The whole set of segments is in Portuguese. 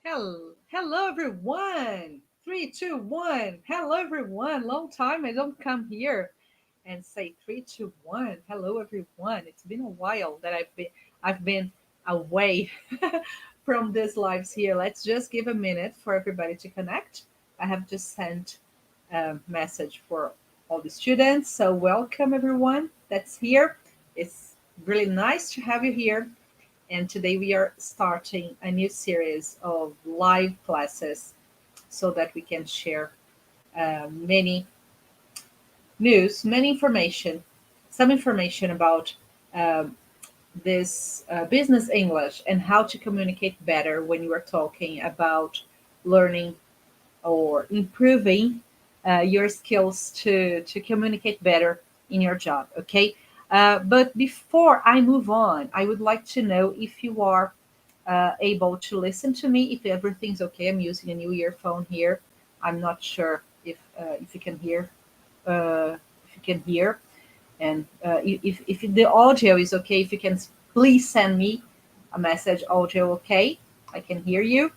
Hello, everyone. Three, two, one. Hello, everyone. Long time I don't come here and say three, two, one. Hello, everyone. It's been a while that I've been away from these lives here. Let's just give a minute for everybody to connect. I have just sent a message for all the students. So welcome, everyone that's here. It's really nice to have you here. And today we are starting a new series of live classes so that we can share many news, many information, some information about um, this business English and how to communicate better when you are talking about learning or improving your skills to communicate better in your job. Okay. But before I move on, I would like to know if you are able to listen to me. If everything's okay, I'm using a new earphone here. I'm not sure if you can hear. If you can hear, and if the audio is okay, if you can please send me a message. Audio okay? I can hear you,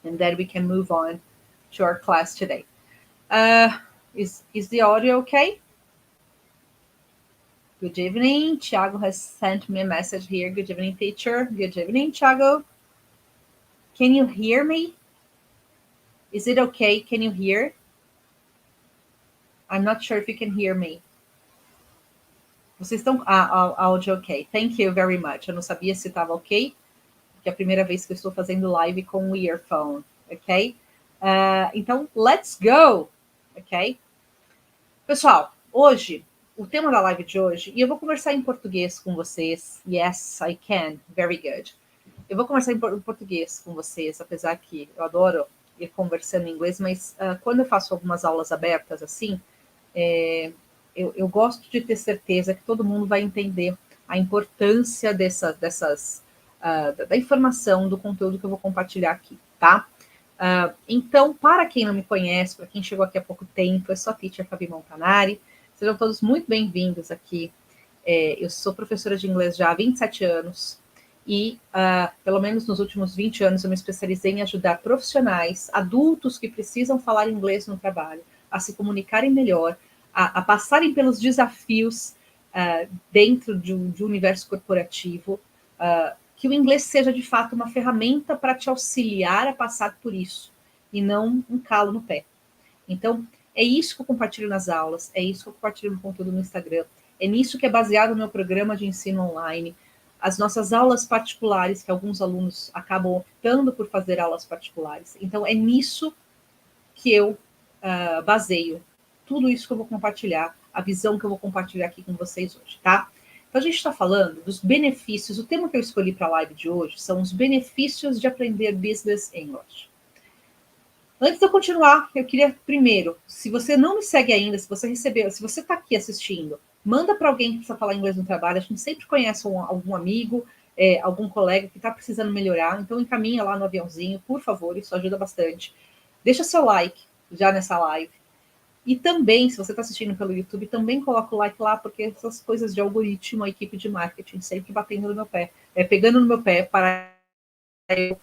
and then we can move on to our class today. Uh, is the audio okay? Good evening. Thiago has sent me a message here. Good evening, teacher. Good evening, Thiago. Can you hear me? Is it okay? Can you hear? I'm not sure if you can hear me. Vocês estão. Áudio ok. Thank you very much. Eu não sabia se estava ok, porque é a primeira vez que eu estou fazendo live com o earphone, ok? Então, let's go, ok? Pessoal, hoje, o tema da live de hoje, e eu vou conversar em português com vocês. Yes, I can. Very good. Eu vou conversar em português com vocês, apesar que eu adoro ir conversando em inglês, mas quando eu faço algumas aulas abertas assim, eu gosto de ter certeza que todo mundo vai entender a importância da informação, do conteúdo que eu vou compartilhar aqui, tá? Então, para quem não me conhece, para quem chegou aqui há pouco tempo, eu sou a Teacher Fabi Montanari. Sejam todos muito bem-vindos aqui. Eu sou professora de inglês já há 27 anos e, pelo menos nos últimos 20 anos, eu me especializei em ajudar profissionais, adultos que precisam falar inglês no trabalho, a se comunicarem melhor, a passarem pelos desafios dentro de um universo corporativo, que o inglês seja de fato uma ferramenta para te auxiliar a passar por isso e não um calo no pé. Então, é isso que eu compartilho nas aulas, é isso que eu compartilho no conteúdo no Instagram, é nisso que é baseado no meu programa de ensino online, as nossas aulas particulares, que alguns alunos acabam optando por fazer aulas particulares. Então, é nisso que eu baseio tudo isso que eu vou compartilhar, a visão que eu vou compartilhar aqui com vocês hoje, tá? Então, a gente está falando dos benefícios. O tema que eu escolhi para a live de hoje são os benefícios de aprender Business English. Antes de eu continuar, eu queria primeiro, se você não me segue ainda, se você está aqui assistindo, manda para alguém que precisa falar inglês no trabalho. A gente sempre conhece algum amigo, algum colega que está precisando melhorar, então encaminha lá no aviãozinho, por favor, isso ajuda bastante. Deixa seu like já nessa live. E também, se você está assistindo pelo YouTube, também coloca o like lá, porque essas coisas de algoritmo, a equipe de marketing sempre batendo no meu pé, pegando no meu pé para eu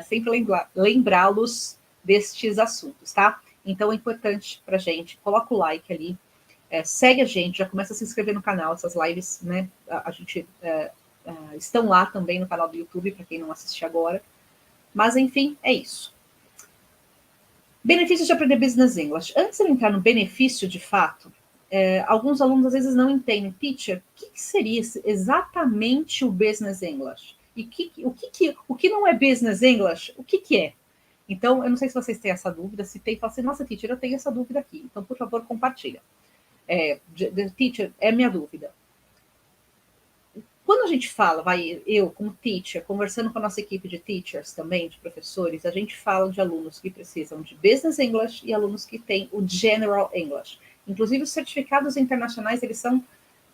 sempre lembrá-los destes assuntos, tá? Então é importante para a gente, coloca o like ali, segue a gente, já começa a se inscrever no canal, essas lives, né? A gente estão lá também no canal do YouTube, para quem não assiste agora. Mas, enfim, é isso. Benefícios de aprender Business English. Antes de eu entrar no benefício de fato, alguns alunos às vezes não entendem. Teacher, o que seria exatamente o Business English? E o que não é Business English, o que é? Então, eu não sei se vocês têm essa dúvida. Se tem, fala assim, nossa, teacher, eu tenho essa dúvida aqui. Então, por favor, compartilha. Teacher, é minha dúvida. Quando a gente fala, eu como teacher, conversando com a nossa equipe de teachers também, de professores, a gente fala de alunos que precisam de Business English e alunos que têm o General English. Inclusive, os certificados internacionais, eles são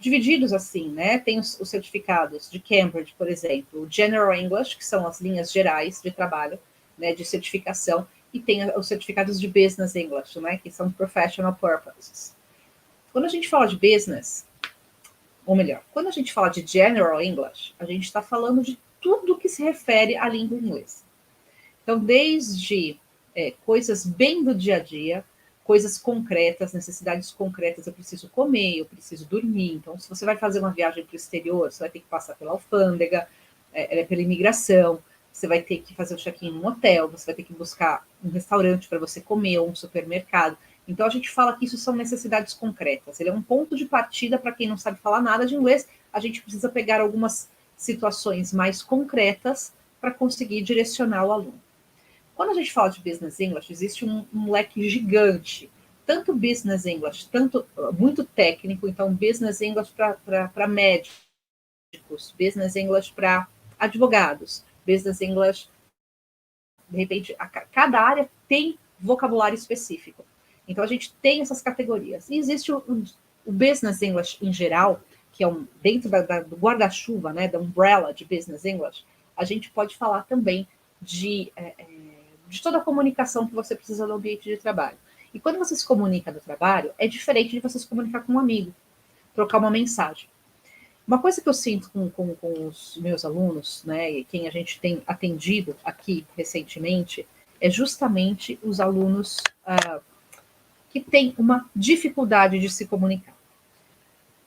divididos assim, né? Tem os certificados de Cambridge, por exemplo, o General English, que são as linhas gerais de trabalho, né, de certificação, e tem os certificados de Business English, né, que são Professional Purposes. Quando a gente fala de business, ou melhor, quando a gente fala de General English, a gente está falando de tudo que se refere à língua inglesa. Então, desde coisas bem do dia a dia, coisas concretas, necessidades concretas, eu preciso comer, eu preciso dormir. Então, se você vai fazer uma viagem para o exterior, você vai ter que passar pela alfândega, pela imigração, você vai ter que fazer o check-in em um hotel, você vai ter que buscar um restaurante para você comer, ou um supermercado. Então, a gente fala que isso são necessidades concretas. Ele é um ponto de partida para quem não sabe falar nada de inglês. A gente precisa pegar algumas situações mais concretas para conseguir direcionar o aluno. Quando a gente fala de Business English, existe um leque gigante. Tanto Business English, tanto muito técnico, então Business English para médicos, Business English para advogados, Business English, de repente, cada área tem vocabulário específico. Então a gente tem essas categorias. E existe o Business English em geral, que é dentro do guarda-chuva, né, da umbrella de Business English, a gente pode falar também de toda a comunicação que você precisa no ambiente de trabalho. E quando você se comunica no trabalho, é diferente de você se comunicar com um amigo, trocar uma mensagem. Uma coisa que eu sinto com os meus alunos, né, e quem a gente tem atendido aqui recentemente, é justamente os alunos que têm uma dificuldade de se comunicar.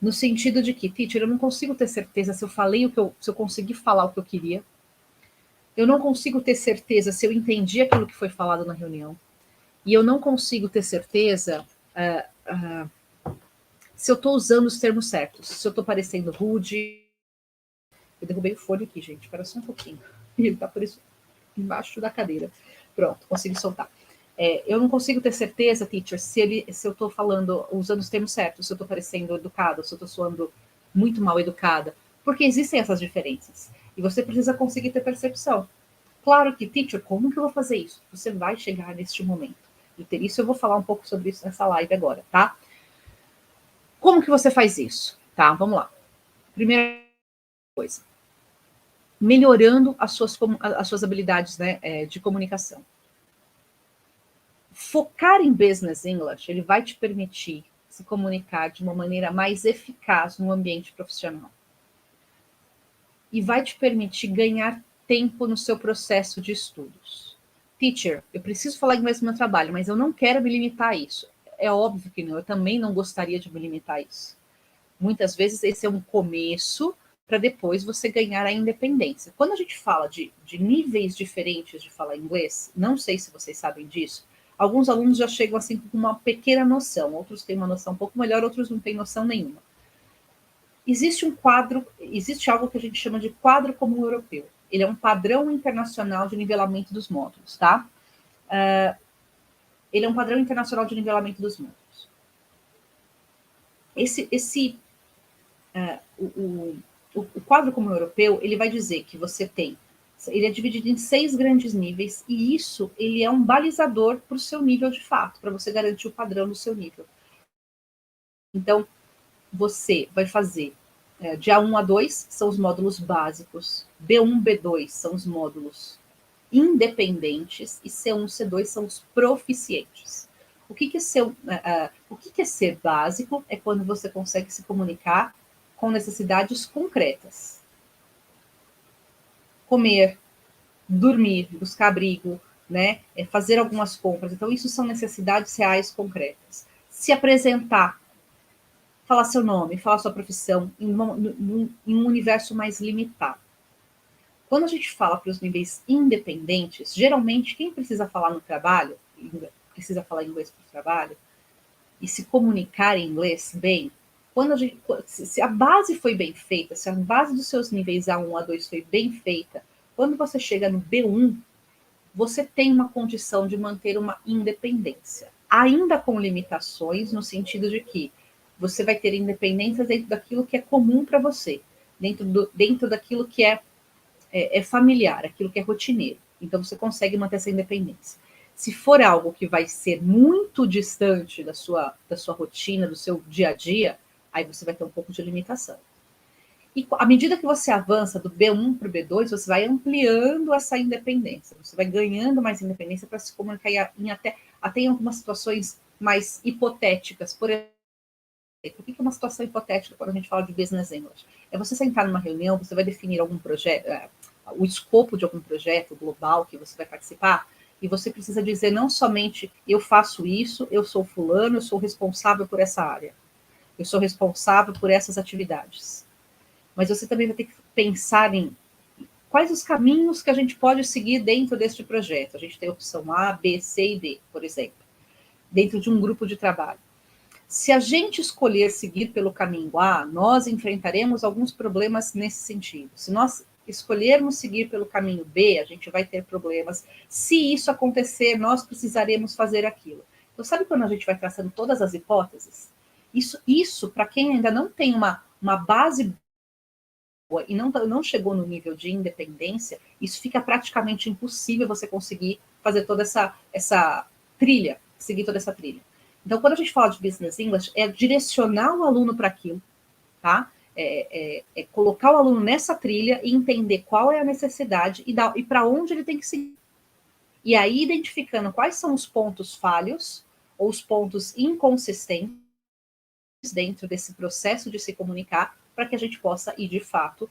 No sentido de que, teacher, eu não consigo ter certeza se eu falei se eu consegui falar o que eu queria. Eu não consigo ter certeza se eu entendi aquilo que foi falado na reunião. E eu não consigo ter certeza se eu estou usando os termos certos, se eu estou parecendo rude. Eu derrubei o fone aqui, gente, espera só um pouquinho. Ele está por isso embaixo da cadeira. Pronto, consegui soltar. Eu não consigo ter certeza, teacher, se eu estou falando, usando os termos certos, se eu estou parecendo educada, se eu estou soando muito mal educada, porque existem essas diferenças. E você precisa conseguir ter percepção. Claro que, teacher, como que eu vou fazer isso? Você vai chegar neste momento de ter isso. Eu vou falar um pouco sobre isso nessa live agora, tá? Como que você faz isso? Tá, vamos lá. Primeira coisa, melhorando as suas habilidades, né, de comunicação. Focar em Business English, ele vai te permitir se comunicar de uma maneira mais eficaz no ambiente profissional. E vai te permitir ganhar tempo no seu processo de estudos. Teacher, eu preciso falar inglês no meu trabalho, mas eu não quero me limitar a isso. É óbvio que não, eu também não gostaria de me limitar a isso. Muitas vezes esse é um começo para depois você ganhar a independência. Quando a gente fala de níveis diferentes de falar inglês, não sei se vocês sabem disso, alguns alunos já chegam assim com uma pequena noção, outros têm uma noção um pouco melhor, outros não têm noção nenhuma. Existe algo que a gente chama de quadro comum europeu. Ele é um padrão internacional de nivelamento dos módulos, tá? Ele é um padrão internacional de nivelamento dos módulos. O quadro comum europeu, ele vai dizer que você tem, ele é dividido em 6 grandes níveis, e isso, ele é um balizador para o seu nível de fato, para você garantir o padrão do seu nível. Então, você vai fazer de A1 a 2, são os módulos básicos, B1, B2 são os módulos independentes, e C1, C2 são os proficientes. O que é ser básico? É quando você consegue se comunicar com necessidades concretas. Comer, dormir, buscar abrigo, né? Fazer algumas compras. Então, isso são necessidades reais concretas. Se apresentar, falar seu nome, falar sua profissão em um universo mais limitado. Quando a gente fala para os níveis independentes, geralmente quem precisa falar no trabalho, precisa falar inglês para o trabalho, e se comunicar em inglês bem, se a base foi bem feita, se a base dos seus níveis A1, A2 foi bem feita, quando você chega no B1, você tem uma condição de manter uma independência, ainda com limitações, no sentido de que você vai ter independência dentro daquilo que é comum para você, dentro daquilo que é familiar, aquilo que é rotineiro. Então, você consegue manter essa independência. Se for algo que vai ser muito distante da sua rotina, do seu dia a dia, aí você vai ter um pouco de limitação. E à medida que você avança do B1 para o B2, você vai ampliando essa independência. Você vai ganhando mais independência para se comunicar até em algumas situações mais hipotéticas. Por exemplo, o que é uma situação hipotética quando a gente fala de Business English? É você sentar numa reunião, você vai definir algum projeto, o escopo de algum projeto global que você vai participar, e você precisa dizer não somente eu faço isso, eu sou fulano, eu sou responsável por essa área, eu sou responsável por essas atividades. Mas você também vai ter que pensar em quais os caminhos que a gente pode seguir dentro deste projeto. A gente tem a opção A, B, C e D, por exemplo, dentro de um grupo de trabalho. Se a gente escolher seguir pelo caminho A, nós enfrentaremos alguns problemas nesse sentido. Se nós escolhermos seguir pelo caminho B, a gente vai ter problemas. Se isso acontecer, nós precisaremos fazer aquilo. Então, sabe quando a gente vai traçando todas as hipóteses? Isso para quem ainda não tem uma base boa e não chegou no nível de independência, isso fica praticamente impossível você conseguir fazer toda essa trilha, seguir toda essa trilha. Então, quando a gente fala de Business English, é direcionar o aluno para aquilo, tá? É colocar o aluno nessa trilha e entender qual é a necessidade e para onde ele tem que seguir. E aí, identificando quais são os pontos falhos ou os pontos inconsistentes dentro desse processo de se comunicar, para que a gente possa ir, de fato,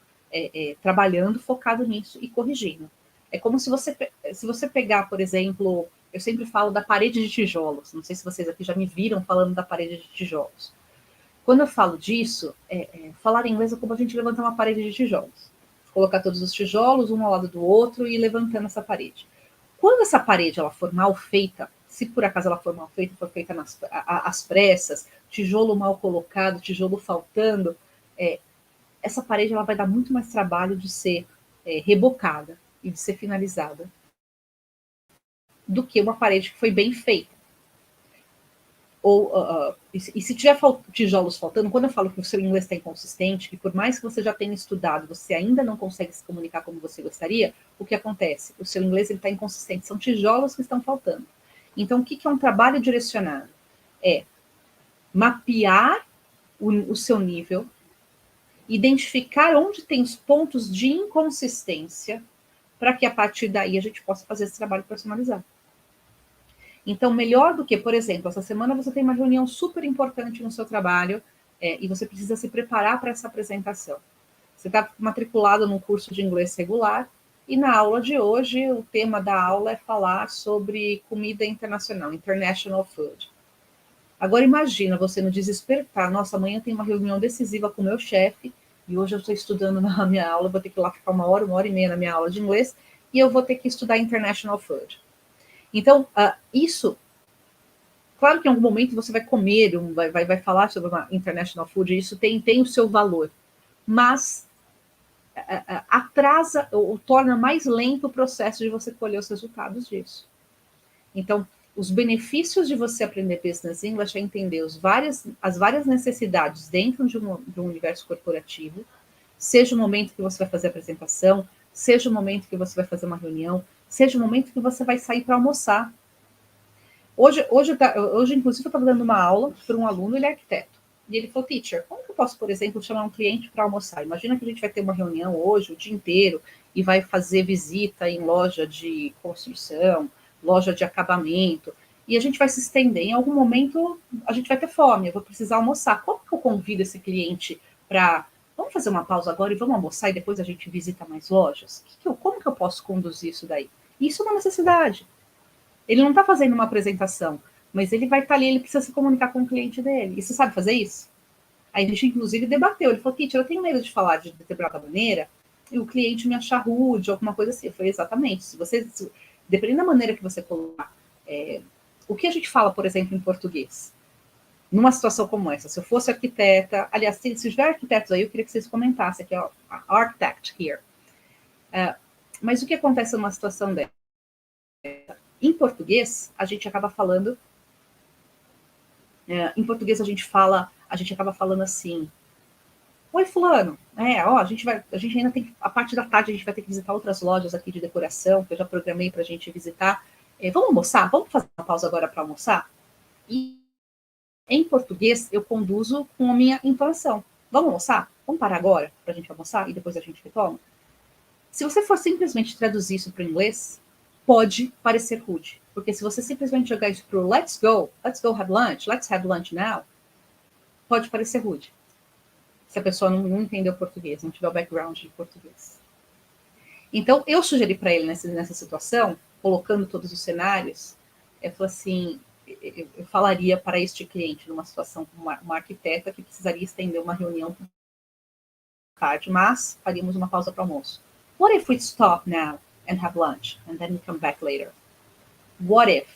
trabalhando focado nisso e corrigindo. É como se você pegar, por exemplo, eu sempre falo da parede de tijolos, não sei se vocês aqui já me viram falando da parede de tijolos. Quando eu falo disso, falar em inglês é como a gente levantar uma parede de tijolos. Colocar todos os tijolos, um ao lado do outro, e ir levantando essa parede. Quando essa parede ela for mal feita, se por acaso ela for mal feita, for feita às pressas, tijolo mal colocado, tijolo faltando, essa parede ela vai dar muito mais trabalho de ser rebocada e de ser finalizada do que uma parede que foi bem feita. E se tiver tijolos faltando, quando eu falo que o seu inglês está inconsistente, que por mais que você já tenha estudado, você ainda não consegue se comunicar como você gostaria, o que acontece? O seu inglês está inconsistente, são tijolos que estão faltando. Então, o que é um trabalho direcionado? É mapear o seu nível, identificar onde tem os pontos de inconsistência, para que a partir daí a gente possa fazer esse trabalho personalizado. Então, melhor do que, por exemplo, essa semana você tem uma reunião super importante no seu trabalho e você precisa se preparar para essa apresentação. Você está matriculado num curso de inglês regular e na aula de hoje o tema da aula é falar sobre comida internacional, international food. Agora imagina você no desespero, tá? Nossa, amanhã tem uma reunião decisiva com o meu chefe e hoje eu estou estudando na minha aula, vou ter que ir lá ficar uma hora e meia na minha aula de inglês e eu vou ter que estudar international food. Então, isso, claro que em algum momento você vai comer, vai falar sobre uma international food, isso tem o seu valor, mas atrasa ou torna mais lento o processo de você colher os resultados disso. Então, os benefícios de você aprender Business English é entender as várias necessidades dentro de um universo corporativo, seja o momento que você vai fazer a apresentação, seja o momento que você vai fazer uma reunião, seja o momento que você vai sair para almoçar. Hoje, inclusive, eu estava dando uma aula para um aluno, ele é arquiteto. E ele falou, teacher, como que eu posso, por exemplo, chamar um cliente para almoçar? Imagina que a gente vai ter uma reunião hoje, o dia inteiro, e vai fazer visita em loja de construção, loja de acabamento, e a gente vai se estender. Em algum momento, a gente vai ter fome, eu vou precisar almoçar. Como que eu convido esse cliente para... Vamos fazer uma pausa agora e vamos almoçar e depois a gente visita mais lojas? Como que eu posso conduzir isso daí? Isso é uma necessidade. Ele não está fazendo uma apresentação, mas ele vai estar ali, ele precisa se comunicar com o cliente dele. E você sabe fazer isso? Aí a gente, inclusive, debateu. Ele falou, teacher, eu tenho medo de falar de determinada maneira e o cliente me achar rude, alguma coisa assim. Eu falei, exatamente. Dependendo da maneira que você colocar, o que a gente fala, por exemplo, em português, numa situação como essa, se eu fosse arquiteta, aliás, se tiver arquitetos aí, eu queria que vocês comentassem aqui, ó, architect here. Mas o que acontece numa situação dessa? Em português, a gente acaba falando... em português, a gente acaba falando assim... Oi, fulano. A gente ainda tem... A parte da tarde, a gente vai ter que visitar outras lojas aqui de decoração, que eu já programei para a gente visitar. Vamos almoçar? Vamos fazer uma pausa agora para almoçar? E em português, eu conduzo com a minha entonação. Vamos almoçar? Vamos parar agora para a gente almoçar e depois a gente retoma? Se você for simplesmente traduzir isso para o inglês, pode parecer rude. Porque se você simplesmente jogar isso para o let's go have lunch now, pode parecer rude. Se a pessoa não entendeu português, não tiver o background de português. Então, eu sugeri para ele nessa situação, colocando todos os cenários, eu falei assim, eu falaria para este cliente, numa situação com uma arquiteta que precisaria estender uma reunião tarde, mas faríamos uma pausa para almoço. What if we stop now and have lunch, and then we come back later? What if?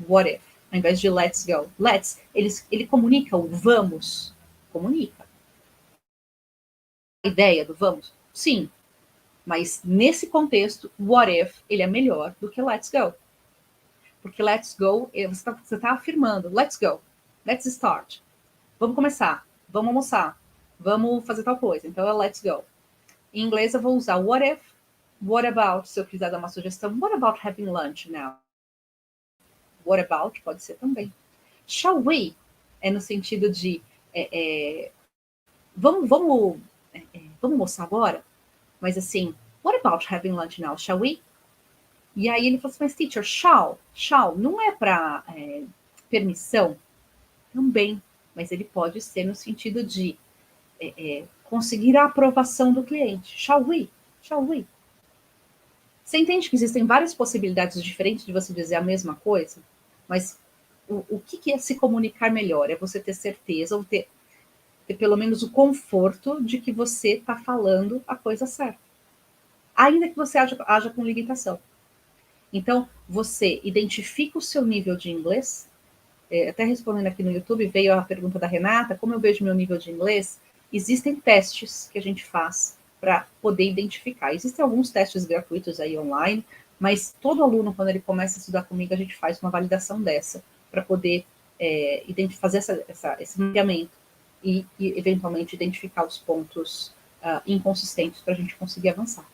What if? Ao invés de let's go. Let's, ele comunica o vamos. Comunica. A ideia do vamos? Sim. Mas nesse contexto, what if, ele é melhor do que let's go. Porque let's go, você tá afirmando, let's go, let's start. Vamos começar, vamos almoçar, vamos fazer tal coisa. Então é let's go. Em inglês eu vou usar what if, what about, se eu quiser dar uma sugestão, what about having lunch now? What about pode ser também. Shall we é no sentido de vamos almoçar agora? Mas assim, what about having lunch now? Shall we? E aí ele falou assim, mas teacher, shall não é para permissão? Também, mas ele pode ser no sentido de conseguir a aprovação do cliente. Shall we? Você entende que existem várias possibilidades diferentes de você dizer a mesma coisa? Mas o que é se comunicar melhor? É você ter certeza ou ter pelo menos o conforto de que você está falando a coisa certa. Ainda que você haja com limitação. Então, você identifica o seu nível de inglês. Até respondendo aqui no YouTube, veio a pergunta da Renata, como eu vejo meu nível de inglês? Existem testes que a gente faz para poder identificar. Existem alguns testes gratuitos aí online, mas todo aluno, quando ele começa a estudar comigo, a gente faz uma validação dessa, para poder fazer esse mapeamento e, eventualmente, identificar os pontos inconsistentes para a gente conseguir avançar.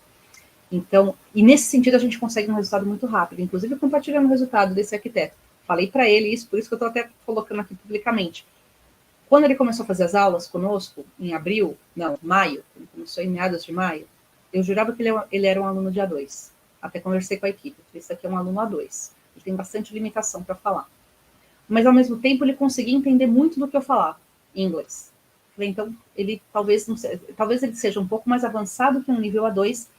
Então, e nesse sentido, a gente consegue um resultado muito rápido, inclusive compartilhando o resultado desse arquiteto. Falei para ele isso, por isso que eu estou até colocando aqui publicamente. Quando ele começou a fazer as aulas conosco, em maio, ele começou em meados de maio, eu jurava que ele era um aluno de A2. Até conversei com a equipe, esse aqui é um aluno A2. Ele tem bastante limitação para falar. Mas, ao mesmo tempo, ele conseguia entender muito do que eu falava em inglês. Falei, então, ele talvez ele seja um pouco mais avançado que um nível A2,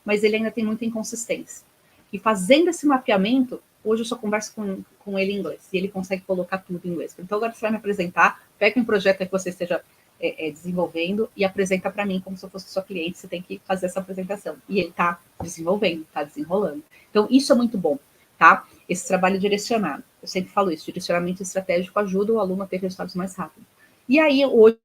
mas ele ainda tem muita inconsistência. E fazendo esse mapeamento, hoje eu só converso com ele em inglês, e ele consegue colocar tudo em inglês. Então agora você vai me apresentar, pega um projeto que você esteja desenvolvendo e apresenta para mim como se eu fosse sua cliente, você tem que fazer essa apresentação. E ele está desenvolvendo, está desenrolando. Então isso é muito bom, tá? Esse trabalho direcionado. Eu sempre falo isso, direcionamento estratégico ajuda o aluno a ter resultados mais rápido. E aí, hoje,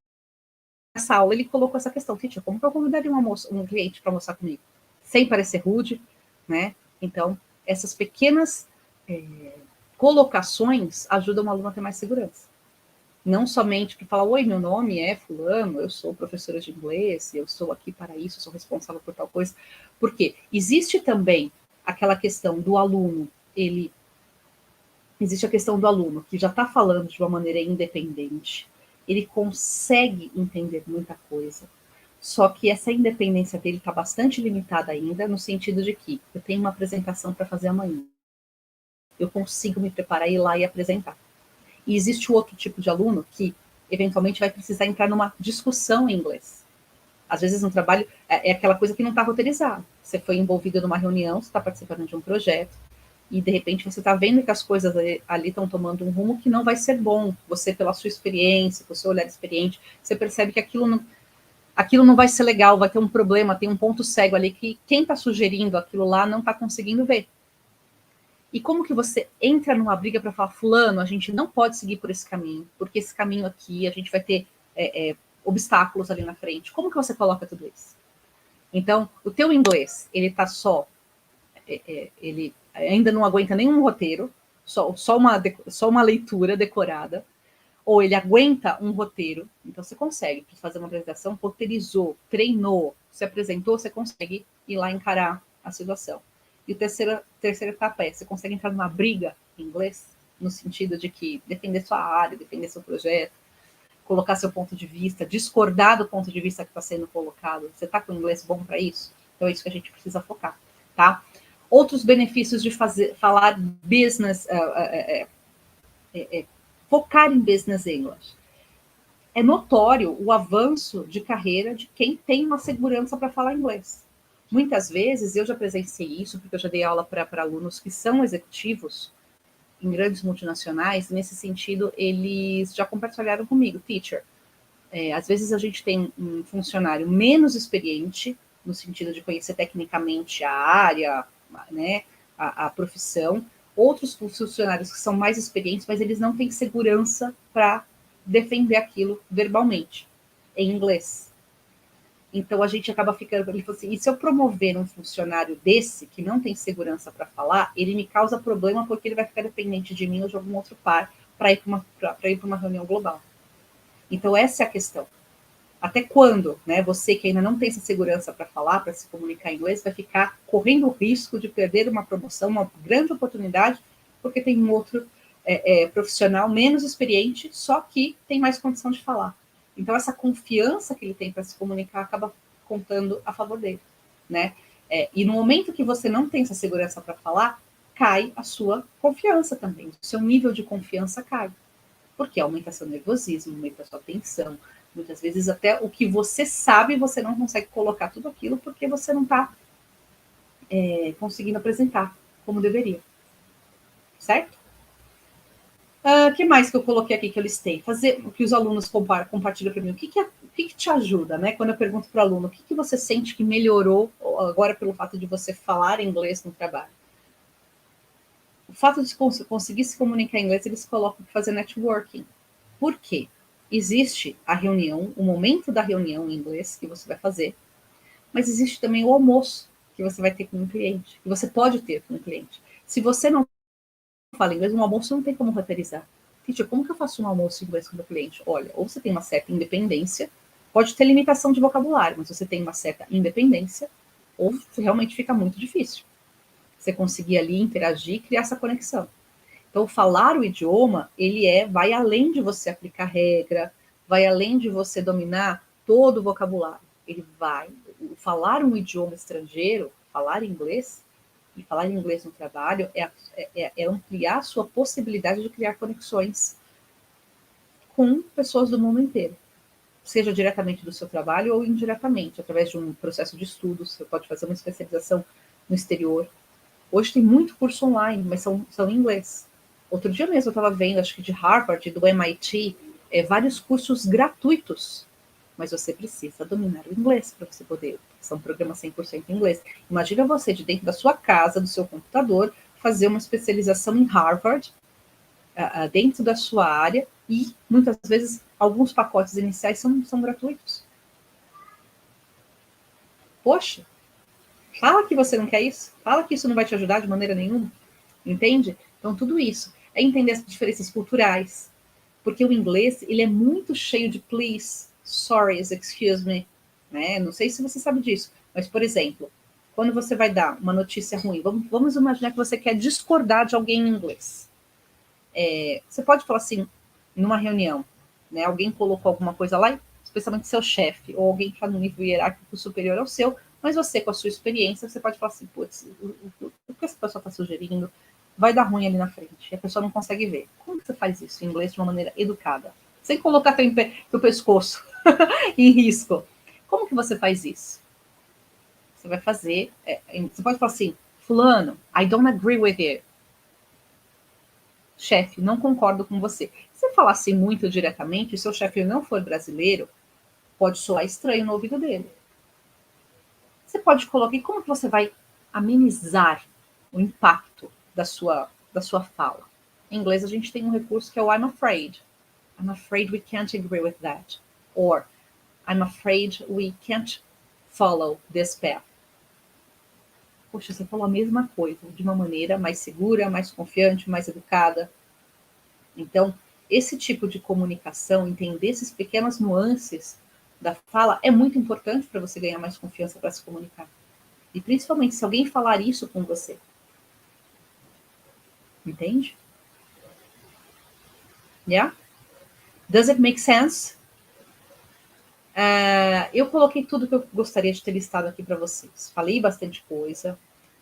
nessa aula, ele colocou essa questão, teacher, como que eu convidaria um cliente para almoçar comigo? Sem parecer rude, né? Então, essas pequenas colocações ajudam o aluno a ter mais segurança. Não somente para falar, oi, meu nome é fulano, eu sou professora de inglês, eu estou aqui para isso, sou responsável por tal coisa. Porque existe também aquela questão do aluno, existe a questão do aluno que já está falando de uma maneira independente, ele consegue entender muita coisa, só que essa independência dele está bastante limitada ainda, no sentido de que eu tenho uma apresentação para fazer amanhã. Eu consigo me preparar, ir lá e apresentar. E existe o outro tipo de aluno que, eventualmente, vai precisar entrar numa discussão em inglês. Às vezes, no trabalho, é aquela coisa que não está roteirizada. Você foi envolvido numa reunião, você está participando de um projeto, e, de repente, você está vendo que as coisas ali estão tomando um rumo que não vai ser bom. Você, pela sua experiência, pelo seu olhar experiente, você percebe que aquilo não vai ser legal, vai ter um problema, tem um ponto cego ali que quem está sugerindo aquilo lá não está conseguindo ver. E como que você entra numa briga para falar, fulano, a gente não pode seguir por esse caminho, porque esse caminho aqui, a gente vai ter obstáculos ali na frente. Como que você coloca tudo isso? Então, o teu inglês, ele tá ele ainda não aguenta nenhum roteiro, só uma leitura decorada, ou ele aguenta um roteiro, então você consegue fazer uma apresentação, roteirizou, treinou, se apresentou, você consegue ir lá encarar a situação. E a terceira etapa você consegue entrar numa briga em inglês, no sentido de que defender sua área, defender seu projeto, colocar seu ponto de vista, discordar do ponto de vista que está sendo colocado. Você está com o inglês bom para isso? Então é isso que a gente precisa focar, tá? Outros benefícios de falar business, focar em business English. É notório o avanço de carreira de quem tem uma segurança para falar inglês. Muitas vezes eu já presenciei isso, porque eu já dei aula para alunos que são executivos em grandes multinacionais. Nesse sentido, eles já compartilharam comigo, teacher. Às vezes a gente tem um funcionário menos experiente, no sentido de conhecer tecnicamente a área, né, a profissão, outros funcionários que são mais experientes, mas eles não têm segurança para defender aquilo verbalmente, em inglês. Então a gente acaba ficando. Ele falou assim: e se eu promover um funcionário desse, que não tem segurança para falar, ele me causa problema porque ele vai ficar dependente de mim ou de algum outro par para ir para uma reunião global. Então, essa é a questão. Até quando, né, você que ainda não tem essa segurança para falar, para se comunicar em inglês, vai ficar correndo o risco de perder uma promoção, uma grande oportunidade, porque tem um outro profissional menos experiente, só que tem mais condição de falar. Então, essa confiança que ele tem para se comunicar acaba contando a favor dele, né? E no momento que você não tem essa segurança para falar, cai a sua confiança também, o seu nível de confiança cai, porque aumenta seu nervosismo, aumenta sua tensão. Muitas vezes até o que você sabe, você não consegue colocar tudo aquilo porque você não está conseguindo apresentar como deveria. Certo? O que mais que eu coloquei aqui que eu listei? Fazer o que os alunos compartilham para mim. O que te ajuda, né? Quando eu pergunto para o aluno, o que você sente que melhorou agora pelo fato de você falar inglês no trabalho? O fato de conseguir se comunicar em inglês, eles colocam para fazer networking. Por quê? Existe a reunião, o momento da reunião em inglês que você vai fazer, mas existe também o almoço que você vai ter com um cliente, que você pode ter com um cliente. Se você não fala inglês, um almoço não tem como roteirizar. Teacher, como que eu faço um almoço em inglês com o meu cliente? Olha, ou você tem uma certa independência, pode ter limitação de vocabulário, mas você tem uma certa independência, ou realmente fica muito difícil você conseguir ali interagir e criar essa conexão. Então, falar o idioma, vai além de você aplicar regra, vai além de você dominar todo o vocabulário. Falar um idioma estrangeiro, falar inglês, e falar inglês no trabalho é ampliar a sua possibilidade de criar conexões com pessoas do mundo inteiro, seja diretamente do seu trabalho ou indiretamente, através de um processo de estudos. Você pode fazer uma especialização no exterior. Hoje tem muito curso online, mas são em inglês. Outro dia mesmo eu estava vendo, acho que de Harvard, do MIT, vários cursos gratuitos, mas você precisa dominar o inglês para você poder. São programas 100% em inglês. Imagina você, de dentro da sua casa, do seu computador, fazer uma especialização em Harvard, dentro da sua área, e muitas vezes alguns pacotes iniciais são gratuitos. Poxa, fala que você não quer isso, fala que isso não vai te ajudar de maneira nenhuma, entende? Então, tudo isso é entender as diferenças culturais, porque o inglês, ele é muito cheio de please, sorry, excuse me, né? Não sei se você sabe disso, mas, por exemplo, quando você vai dar uma notícia ruim, vamos imaginar que você quer discordar de alguém em inglês. Você pode falar assim, numa reunião, né? Alguém colocou alguma coisa lá, especialmente seu chefe, ou alguém que está no nível hierárquico superior ao seu, mas você, com a sua experiência, você pode falar assim, putz, o que essa pessoa está sugerindo vai dar ruim ali na frente, e a pessoa não consegue ver. Como você faz isso em inglês de uma maneira educada? Sem colocar teu pescoço em risco. Como que você faz isso? Você vai fazer, você pode falar assim, fulano, I don't agree with you. Chefe, não concordo com você. Se você falar assim muito diretamente, e seu chefe não for brasileiro, pode soar estranho no ouvido dele. Você pode colocar, e como que você vai amenizar o impacto da sua fala? Em inglês, a gente tem um recurso que é o I'm afraid. I'm afraid we can't agree with that. Or, I'm afraid we can't follow this path. Poxa, você falou a mesma coisa, de uma maneira mais segura, mais confiante, mais educada. Então, esse tipo de comunicação, entender essas pequenas nuances da fala, é muito importante para você ganhar mais confiança para se comunicar. E principalmente se alguém falar isso com você. Entende? Yeah? Does it make sense? Eu coloquei tudo que eu gostaria de ter listado aqui para vocês. Falei bastante coisa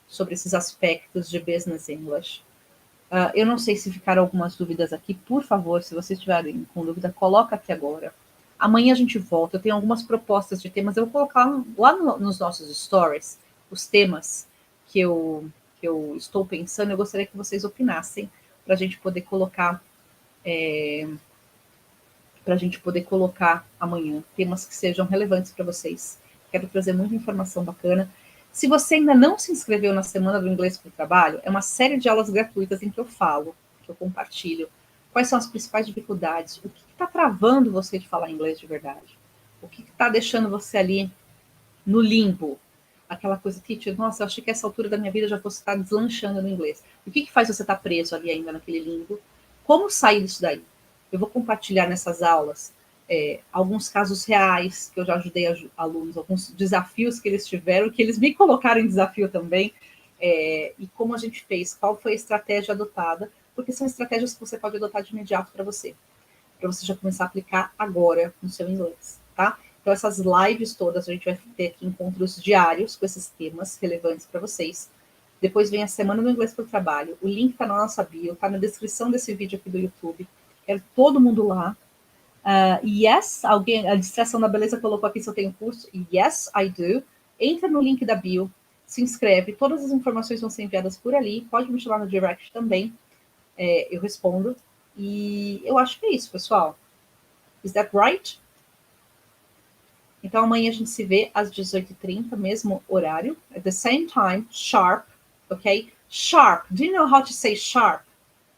sobre esses aspectos de Business English. Eu não sei se ficaram algumas dúvidas aqui. Por favor, se vocês estiverem com dúvida, coloca aqui agora. Amanhã a gente volta. Eu tenho algumas propostas de temas. Eu vou colocar lá nos nossos stories os temas que eu estou pensando, eu gostaria que vocês opinassem para a gente poder colocar amanhã temas que sejam relevantes para vocês. Quero trazer muita informação bacana. Se você ainda não se inscreveu na Semana do Inglês para o Trabalho, é uma série de aulas gratuitas em que eu falo, que eu compartilho, quais são as principais dificuldades, o que está travando você de falar inglês de verdade, o que está deixando você ali no limbo, aquela coisa, teacher, nossa, eu achei que essa altura da minha vida já fosse estar deslanchando no inglês. O que faz você estar preso ali ainda naquele limbo? Como sair disso daí? Eu vou compartilhar nessas aulas alguns casos reais que eu já ajudei alunos, alguns desafios que eles tiveram, que eles me colocaram em desafio também, e como a gente fez, qual foi a estratégia adotada, porque são estratégias que você pode adotar de imediato para você já começar a aplicar agora no seu inglês, tá? Então, essas lives todas, a gente vai ter aqui encontros diários com esses temas relevantes para vocês. Depois vem a Semana do Inglês para o Trabalho. O link está na nossa bio, está na descrição desse vídeo aqui do YouTube. Quero todo mundo lá. Yes, alguém, a Distração da Beleza colocou aqui se eu tenho curso. Yes, I do. Entra no link da bio, se inscreve. Todas as informações vão ser enviadas por ali. Pode me chamar no direct também. Eu respondo. E eu acho que é isso, pessoal. Is that right? Então, amanhã a gente se vê às 18h30, mesmo horário. At the same time, sharp, ok? Sharp. Do you know how to say sharp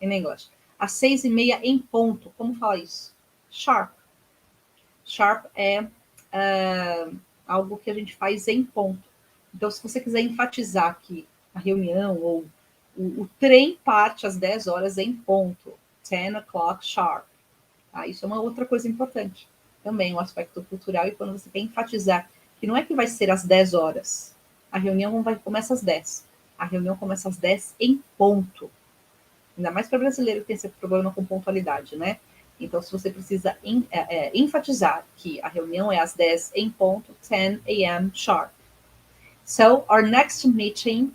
in English? Às 6h30 em ponto. Como falar isso? Sharp. Sharp é algo que a gente faz em ponto. Então, se você quiser enfatizar que a reunião ou o trem parte às 10 horas em ponto. 10 o'clock sharp. Tá? Isso é uma outra coisa importante. Também um aspecto cultural, e quando você quer enfatizar que não é que vai ser às 10 horas, a reunião começa às 10. A reunião começa às 10 em ponto. Ainda mais para brasileiro que tem esse problema com pontualidade, né? Então, se você precisa enfatizar que a reunião é às 10 em ponto, 10 a.m. sharp. So, our next meeting,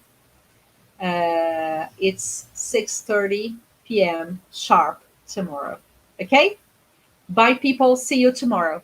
it's 6:30 p.m. sharp tomorrow. Okay? Bye, people. See you tomorrow.